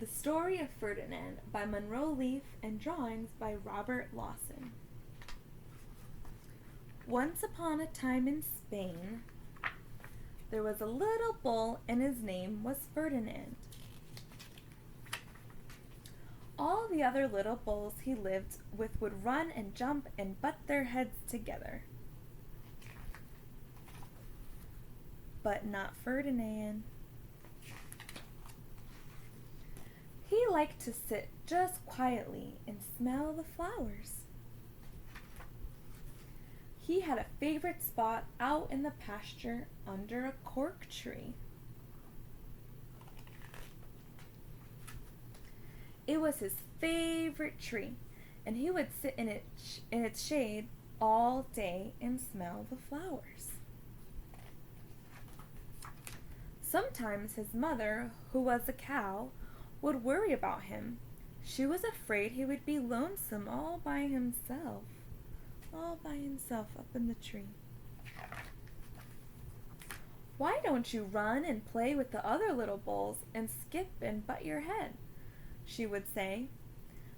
The Story of Ferdinand by Monroe Leaf and drawings by Robert Lawson. Once upon a time in Spain, there was a little bull and his name was Ferdinand. All the other little bulls he lived with would run and jump and butt their heads together. But not Ferdinand. He liked to sit just quietly and smell the flowers. He had a favorite spot out in the pasture under a cork tree. It was his favorite tree, and he would sit in its shade all day and smell the flowers. Sometimes his mother, who was a cow, would worry about him. She was afraid he would be lonesome all by himself up in the tree. "Why don't you run and play with the other little bulls and skip and butt your head?" she would say.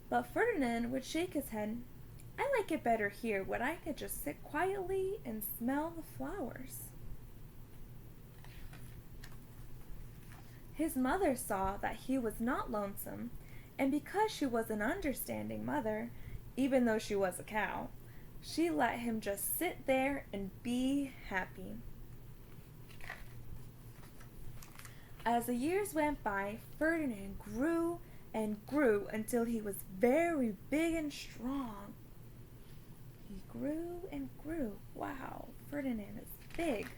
But Ferdinand would shake his head. "I like it better here when I could just sit quietly and smell the flowers." His mother saw that he was not lonesome, and because she was an understanding mother, even though she was a cow, she let him just sit there and be happy. As the years went by, Ferdinand grew and grew until he was very big and strong. He grew and grew. Wow, Ferdinand is big.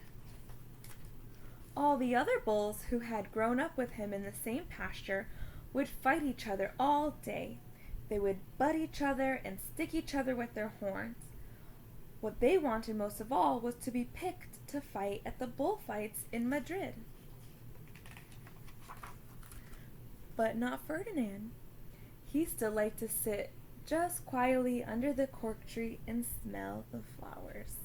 All the other bulls who had grown up with him in the same pasture would fight each other all day. They would butt each other and stick each other with their horns. What they wanted most of all was to be picked to fight at the bullfights in Madrid. But not Ferdinand. He still liked to sit just quietly under the cork tree and smell the flowers.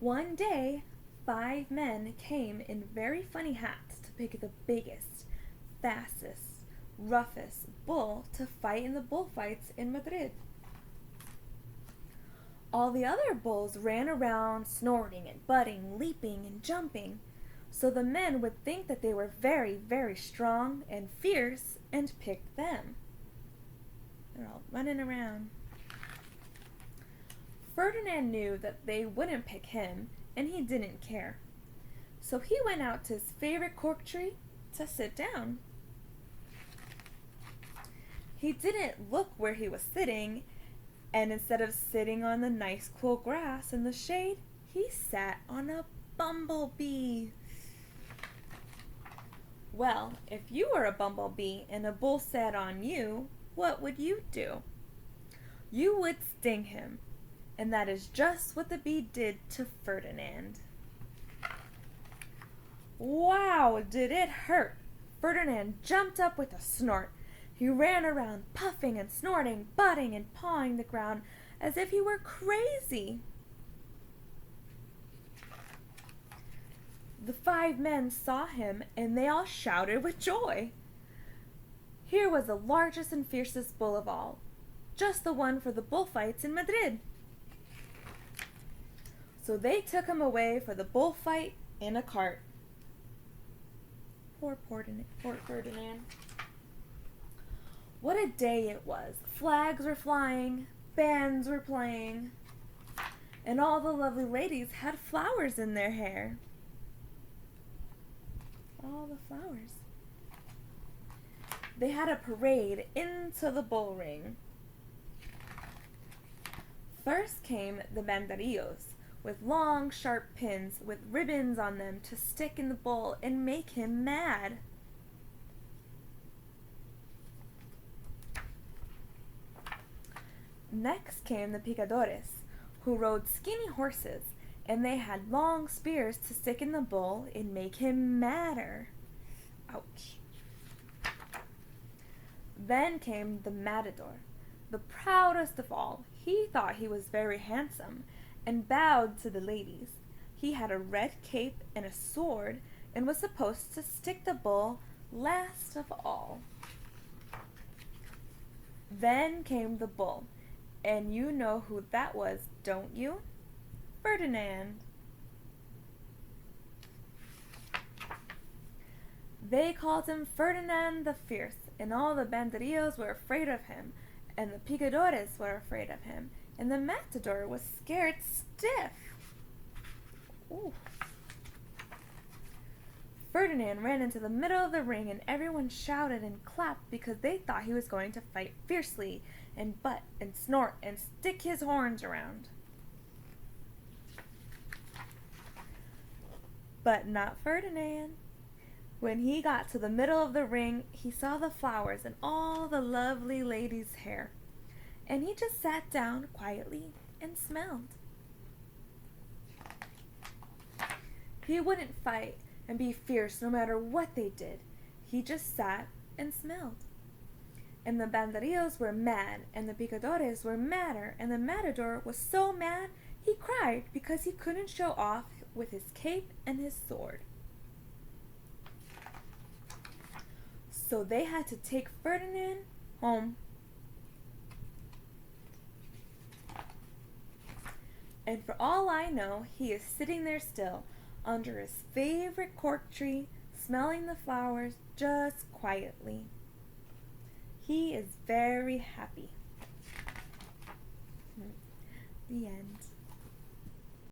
One day, 5 men came in very funny hats to pick the biggest, fastest, roughest bull to fight in the bullfights in Madrid. All the other bulls ran around snorting and butting, leaping and jumping, so the men would think that they were very, very strong and fierce and pick them. They're all running around. Ferdinand knew that they wouldn't pick him, and he didn't care. So he went out to his favorite cork tree to sit down. He didn't look where he was sitting, and instead of sitting on the nice cool grass in the shade, he sat on a bumblebee. Well, if you were a bumblebee and a bull sat on you, what would you do? You would sting him. And that is just what the bee did to Ferdinand. Wow, did it hurt! Ferdinand jumped up with a snort. He ran around puffing and snorting, butting and pawing the ground as if he were crazy. The 5 men saw him and they all shouted with joy. Here was the largest and fiercest bull of all, just the one for the bullfights in Madrid. So they took him away for the bullfight in a cart. Poor Ferdinand. What a day it was. Flags were flying, bands were playing, and all the lovely ladies had flowers in their hair. All the flowers. They had a parade into the bull ring. First came the banderillos, with long, sharp pins with ribbons on them to stick in the bull and make him mad. Next came the picadores, who rode skinny horses, and they had long spears to stick in the bull and make him madder. Ouch. Then came the matador, the proudest of all. He thought he was very handsome, and bowed to the ladies. He had a red cape and a sword, and was supposed to stick the bull last of all. Then came the bull, and you know who that was, don't you? Ferdinand. They called him Ferdinand the Fierce, and all the banderillos were afraid of him, and the picadores were afraid of him, and the matador was scared stiff. Ooh. Ferdinand ran into the middle of the ring, and everyone shouted and clapped because they thought he was going to fight fiercely and butt and snort and stick his horns around. But not Ferdinand. When he got to the middle of the ring, he saw the flowers and all the lovely ladies' hair, and he just sat down quietly and smelled. He wouldn't fight and be fierce no matter what they did. He just sat and smelled. And the banderillos were mad, and the picadores were madder, and the matador was so mad he cried because he couldn't show off with his cape and his sword. So they had to take Ferdinand home. And for all I know, he is sitting there still, under his favorite cork tree, smelling the flowers just quietly. He is very happy. The end.